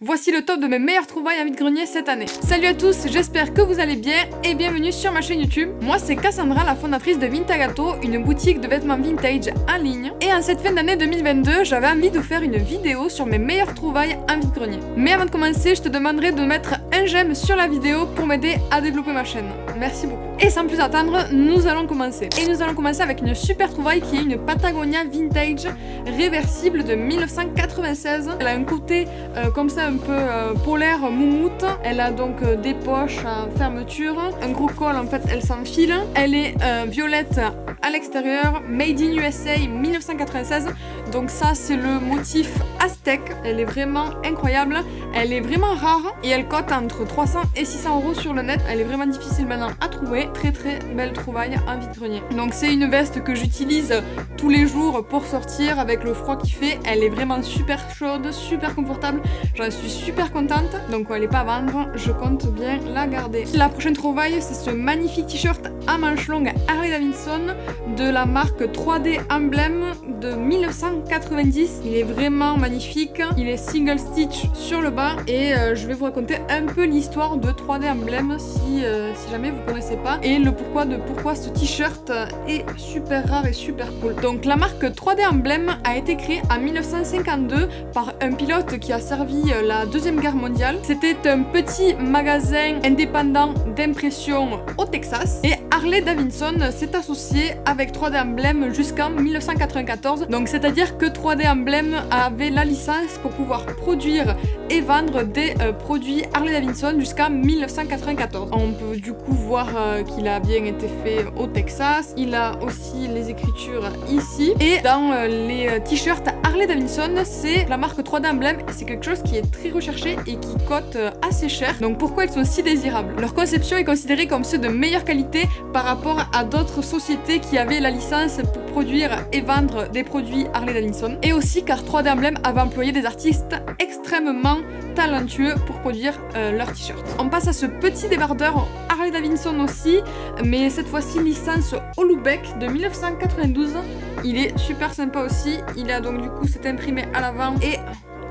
Voici le top de mes meilleures trouvailles en vide-grenier cette année. Salut à tous, j'espère que vous allez bien et bienvenue sur ma chaîne YouTube. Moi c'est Cassandra, la fondatrice de Vintagato, une boutique de vêtements vintage en ligne. Et en cette fin d'année 2022, j'avais envie de faire une vidéo sur mes meilleures trouvailles en vide-grenier. Mais avant de commencer, je te demanderai de mettre un j'aime sur la vidéo pour m'aider à développer ma chaîne. Merci beaucoup. Et sans plus attendre, nous allons commencer. Et nous allons commencer avec une super trouvaille qui est une Patagonia vintage réversible de 1996. Elle a un côté comme ça un peu polaire moumoute. Elle a donc des poches à fermeture, un gros col en fait elle s'enfile. Elle est violette à l'extérieur, made in USA 1996. Donc ça c'est le motif aztèque. Elle est vraiment incroyable. Elle est vraiment rare et elle cote entre 300 et 600 € sur le net. Elle est vraiment difficile maintenant à trouver. Très très belle trouvaille en vide-grenier. Donc c'est une veste que j'utilise tous les jours pour sortir avec le froid qu'il fait. Elle est vraiment super chaude, super confortable. J'en suis super contente. Donc elle n'est pas à vendre, je compte bien la garder. La prochaine trouvaille c'est ce magnifique t-shirt à manches longues Harley Davidson de la marque 3D Emblem de 1990. Il est vraiment magnifique. Il est single stitch sur le bas et je vais vous raconter un peu l'histoire de 3D Emblem si jamais vous connaissez pas et le pourquoi ce t-shirt est super rare et super cool. Donc la marque 3D Emblem a été créée en 1952 par un pilote qui a servi la Deuxième Guerre mondiale. C'était un petit magasin indépendant d'impression au Texas et Harley Davidson s'est associé avec 3D Emblem jusqu'en 1994. Donc c'est-à-dire que 3D Emblem avait la licence pour pouvoir produire et vendre des produits Harley Davidson jusqu'en 1994. On peut du coup voir qu'il a bien été fait au Texas. Il a aussi les écritures ici. Et dans les t-shirts Harley Davidson, c'est la marque 3D Emblem. C'est quelque chose qui est très recherché et qui cote assez cher. Donc pourquoi ils sont si désirables? Leur conception est considérée comme ceux de meilleure qualité par rapport à d'autres sociétés qui avaient la licence pour produire et vendre des produits Harley Davidson. Et aussi car 3D Emblem avait employé des artistes extrêmement talentueux pour produire leurs t-shirts. On passe à ce petit débardeur Harley Davidson aussi, mais cette fois-ci licence Holoubek de 1992. Il est super sympa aussi. Il a donc du coup cet imprimé à l'avant et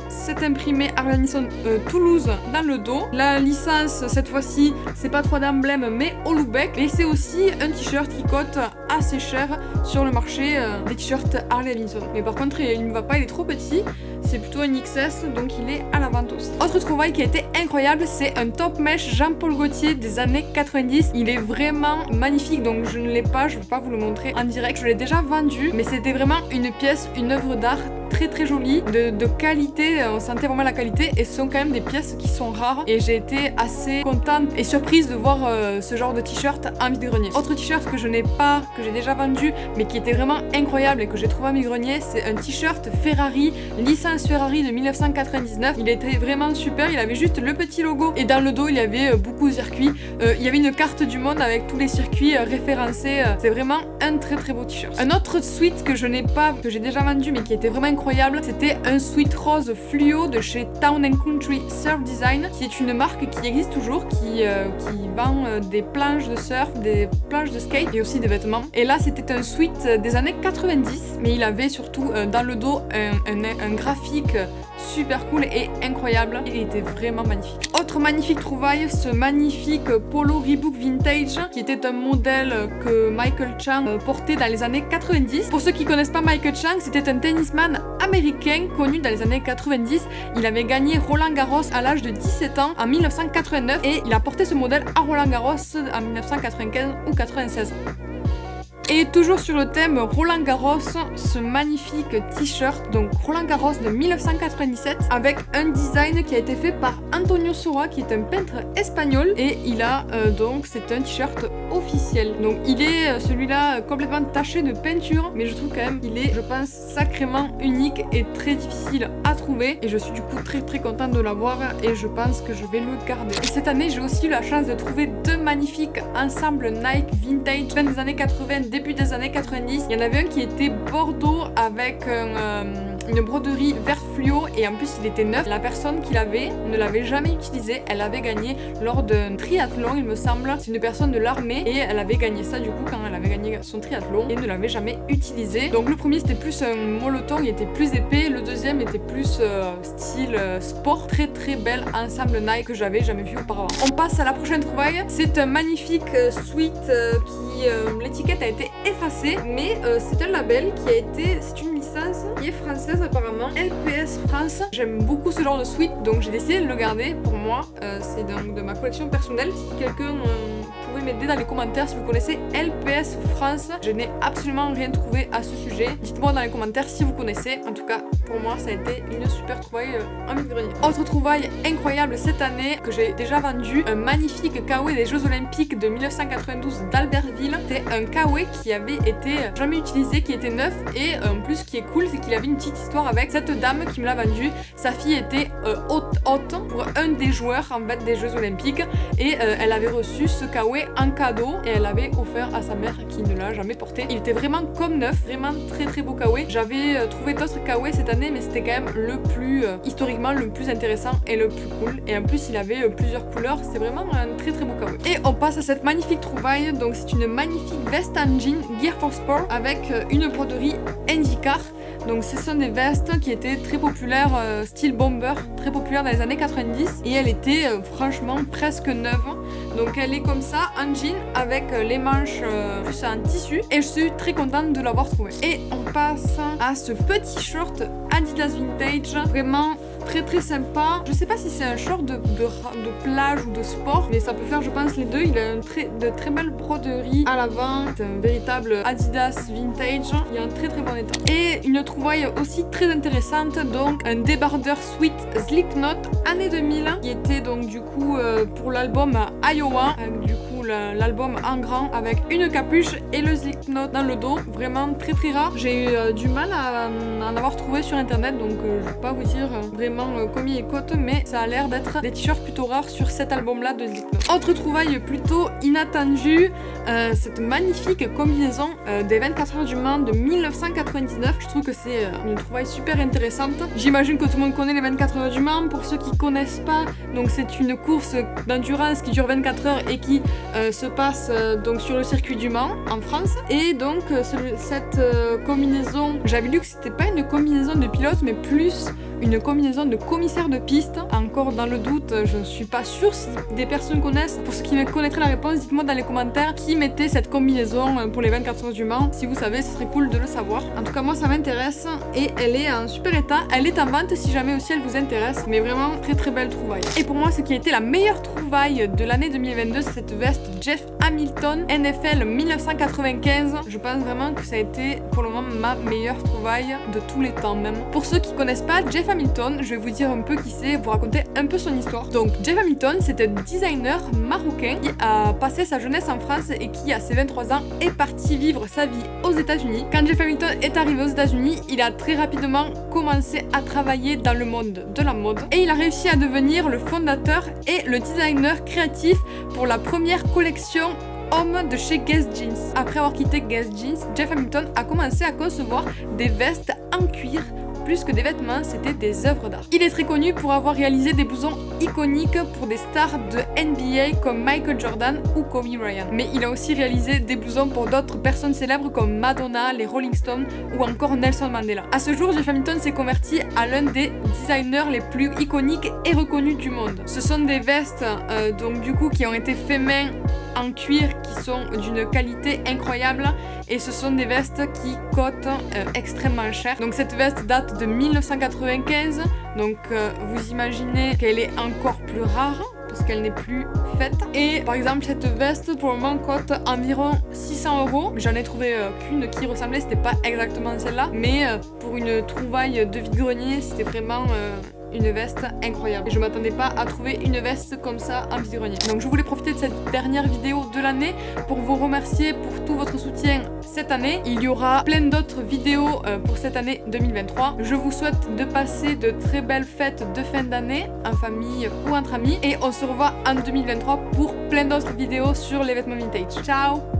cet imprimé Harley Davidson Toulouse dans le dos. La licence cette fois-ci c'est pas 3D Emblem mais Holoubek et c'est aussi un t-shirt qui cote assez cher sur le marché des t-shirts Harley Davidson. Mais par contre il ne va pas, il est trop petit. C'est plutôt un XS, donc il est à la vente aussi. Autre trouvaille qui a été incroyable, c'est un top mesh Jean-Paul Gaultier des années 90. Il est vraiment magnifique, donc je ne l'ai pas, je ne vais pas vous le montrer en direct. Je l'ai déjà vendu, mais c'était vraiment une pièce, une œuvre d'art très très jolie, de qualité. On sentait vraiment la qualité et ce sont quand même des pièces qui sont rares. Et j'ai été assez contente et surprise de voir ce genre de t-shirt en vide-grenier. Autre t-shirt que je n'ai pas, que j'ai déjà vendu, mais qui était vraiment incroyable et que j'ai trouvé en vide-grenier, c'est un t-shirt Ferrari, licence Ferrari de 1999. Il était vraiment super, il avait juste le petit logo et dans le dos il y avait beaucoup de circuits. Il y avait une carte du monde avec tous les circuits référencés. C'est vraiment un très très beau t-shirt. Un autre sweat que je n'ai pas, que j'ai déjà vendu mais qui était vraiment incroyable, c'était un sweat rose fluo de chez Town & Country Surf Design, qui est une marque qui existe toujours, qui vend des planches de surf, des planches de skate et aussi des vêtements. Et là c'était un sweat des années 90, mais il avait surtout dans le dos un graphique super cool et incroyable. Il était vraiment magnifique. Autre magnifique trouvaille, ce magnifique polo Reebok vintage qui était un modèle que Michael Chang portait dans les années 90. Pour ceux qui connaissent pas Michael Chang, c'était un tennisman américain connu dans les années 90. Il avait gagné Roland Garros à l'âge de 17 ans en 1989 et il a porté ce modèle à Roland Garros en 1995 ou 96. Et toujours sur le thème Roland Garros, ce magnifique t-shirt, donc Roland Garros de 1997, avec un design qui a été fait par Antonio Sora, qui est un peintre espagnol, et il a donc, c'est un t-shirt officiel. Donc il est celui-là complètement taché de peinture, mais je trouve quand même qu'il est, je pense, sacrément unique et très difficile à trouver. Et je suis du coup très très contente de l'avoir et je pense que je vais le garder. Et cette année, j'ai aussi eu la chance de trouver deux magnifiques ensembles Nike vintage, fin des années 80, début des années 90. Il y en avait un qui était bordeaux avec une broderie vert fluo et en plus il était neuf. La personne qui l'avait ne l'avait jamais utilisé. Elle l'avait gagné lors d'un triathlon, il me semble. C'est une personne de l'armée et elle avait gagné ça du coup quand elle avait gagné son triathlon et ne l'avait jamais utilisé. Donc le premier c'était plus un molleton, il était plus épais. Le deuxième était plus style sport. Très très bel ensemble Nike que j'avais jamais vu auparavant. On passe à la prochaine trouvaille. C'est un magnifique sweat qui l'étiquette a été effacée, mais c'est un label qui a été, c'est une licence qui est française apparemment, LPS France. J'aime beaucoup ce genre de sweat, donc j'ai décidé de le garder pour moi. C'est donc de ma collection personnelle. Si quelqu'un pouvez m'aider dans les commentaires si vous connaissez LPS France. Je n'ai absolument rien trouvé à ce sujet. Dites-moi dans les commentaires si vous connaissez. En tout cas, pour moi, ça a été une super trouvaille en vide-grenier. Autre trouvaille incroyable cette année que j'ai déjà vendu, un magnifique kawaii des Jeux Olympiques de 1992 d'Albertville. C'était un kawaii qui avait été jamais utilisé, qui était neuf et en plus, ce qui est cool, c'est qu'il avait une petite histoire avec cette dame qui me l'a vendu. Sa fille était hôte pour un des joueurs en fait des Jeux Olympiques et elle avait reçu ce kawaii en cadeau et elle l'avait offert à sa mère qui ne l'a jamais porté. Il était vraiment comme neuf, vraiment très très beau kawaii. J'avais trouvé d'autres kawaii cette année, mais c'était quand même le plus historiquement le plus intéressant et le plus cool. Et en plus, il avait plusieurs couleurs. C'est vraiment un très très beau kawaii. Et on passe à cette magnifique trouvaille. Donc c'est une magnifique veste en jean Gear for Sport avec une broderie IndyCar. Donc ce sont des vestes qui étaient très populaires, style bomber, très populaire dans les années 90 et elle était franchement presque neuve. Donc elle est comme ça en jean avec les manches plus en tissu et je suis très contente de l'avoir trouvée. Et on passe à ce petit short Adidas Vintage, vraiment très très sympa. Je sais pas si c'est un short de plage ou de sport, mais ça peut faire je pense les deux. Il a de très belles broderies à l'avant. C'est un véritable Adidas Vintage. Il est en très très bon état. Et une trouvaille aussi très intéressante, donc un débardeur sweat Slipknot année 2000 qui était donc du coup pour l'album Iowa, avec du coup l'album en grand avec une capuche et le Slipknot dans le dos. Vraiment très très rare. J'ai eu du mal à en avoir trouvé sur internet, donc je vais pas vous dire vraiment combien il coûte, mais ça a l'air d'être des t-shirts plutôt rares sur cet album là de Slipknot. Autre trouvaille plutôt inattendue, cette magnifique combinaison des 24 heures du Mans de 1999. Je trouve que c'est une trouvaille super intéressante. J'imagine que tout le monde connaît les 24 heures du Mans. Pour ceux qui connaissent pas, donc c'est une course d'endurance qui dure 24 heures et qui se passe donc sur le circuit du Mans en France. Et donc cette combinaison, j'avais lu que c'était pas une combinaison de pilote mais plus une combinaison de commissaire de piste. Encore dans le doute, je ne suis pas sûre si des personnes connaissent. Pour ceux qui me connaîtraient la réponse, dites-moi dans les commentaires qui mettait cette combinaison pour les 24 heures du Mans. Si vous savez, ce serait cool de le savoir. En tout cas, moi ça m'intéresse et elle est en super état. Elle est en vente si jamais aussi elle vous intéresse, mais vraiment très très belle trouvaille. Et pour moi, ce qui a été la meilleure trouvaille de l'année 2022, c'est cette veste Jeff Hamilton NFL 1995. Je pense vraiment que ça a été pour le moment ma meilleure trouvaille de tous les temps même. Pour ceux qui connaissent pas Jeff Hamilton, je vais vous dire un peu qui c'est, vous raconter un peu son histoire. Donc Jeff Hamilton, c'était un designer marocain qui a passé sa jeunesse en France et qui à ses 23 ans est parti vivre sa vie aux États-Unis. Quand Jeff Hamilton est arrivé aux États-Unis, il a très rapidement commencé à travailler dans le monde de la mode et il a réussi à devenir le fondateur et le designer créatif pour la première collection homme de chez Guess Jeans. Après avoir quitté Guess Jeans, Jeff Hamilton a commencé à concevoir des vestes en cuir. Plus que des vêtements, c'était des œuvres d'art. Il est très connu pour avoir réalisé des blousons iconiques pour des stars de NBA comme Michael Jordan ou Kobe Bryant. Mais il a aussi réalisé des blousons pour d'autres personnes célèbres comme Madonna, les Rolling Stones ou encore Nelson Mandela. À ce jour, Jeff Hamilton s'est converti à l'un des designers les plus iconiques et reconnus du monde. Ce sont des vestes donc du coup qui ont été faites main en cuir qui sont d'une qualité incroyable et ce sont des vestes qui coûtent extrêmement cher. Donc cette veste date de 1995, donc vous imaginez qu'elle est encore plus rare parce qu'elle n'est plus faite. Et par exemple cette veste pour le moment coûte environ 600 €. J'en ai trouvé qu'une qui ressemblait, c'était pas exactement celle-là, mais pour une trouvaille de vide-grenier, c'était vraiment une veste incroyable. Et je m'attendais pas à trouver une veste comme ça en vide-grenier. Donc je voulais profiter de cette dernière vidéo de l'année pour vous remercier pour tout votre soutien cette année. Il y aura plein d'autres vidéos pour cette année 2023. Je vous souhaite de passer de très belles fêtes de fin d'année en famille ou entre amis et on se revoit en 2023 pour plein d'autres vidéos sur les vêtements vintage. Ciao!